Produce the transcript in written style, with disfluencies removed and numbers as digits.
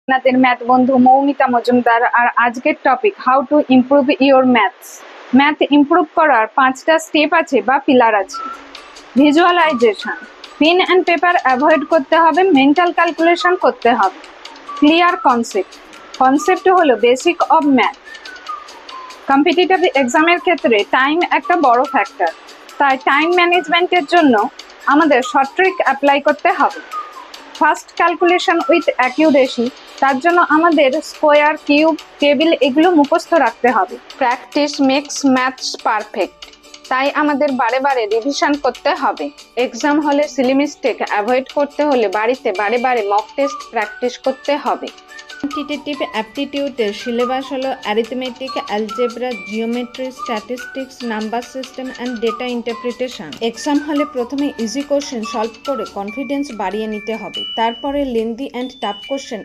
আপনাদের ম্যাথ বন্ধু মৌমিতা মজুমদার। আর আজকের topic how to improve your maths. Math improve করার 5টা স্টেপ আছে বা পিলার আছে। Visualisation, pen and paper avoid করতে হবে, মেন্টাল ক্যালকুলেশন করতে হবে। ক্লিয়ার কনসেপ্ট, কনসেপ্ট হলো বেসিক অফ ম্যাথ। কম্পিটিটিভ এক্সামের ক্ষেত্রে টাইম একটা বড় ফ্যাক্টর, তাই টাইম ম্যানেজমেন্টের জন্য আমাদের শর্ট ট্রিক অ্যাপ্লাই করতে হবে। ফার্স্ট ক্যালকুলেশন উইথ অ্যাকিউরেসি, তার জন্য আমাদের স্কোয়ার, কিউব, টেবিল এগুলো মুখস্থ রাখতে হবে। প্র্যাকটিস মেক্স ম্যাথস পারফেক্ট, তাই আমাদের বারে বারে রিভিশন করতে হবে। এক্সাম হলে সিলি মিস্টেক অ্যাভয়েড করতে হলে বাড়িতে বারে বারে মক টেস্ট প্র্যাকটিস করতে হবে। কোয়ান্টিটেটিভ অ্যাপটিটিউডের সিলেবাস হলো arithmetic, algebra, geometry, statistics, number system and data interpretation. Exam হলে প্রথমে ইজি কোশ্চেন সলভ করে কনফিডেন্স বাড়িয়ে নিতে হবে, তারপরে লেন্দি অ্যান্ড টাফ কোশ্চেন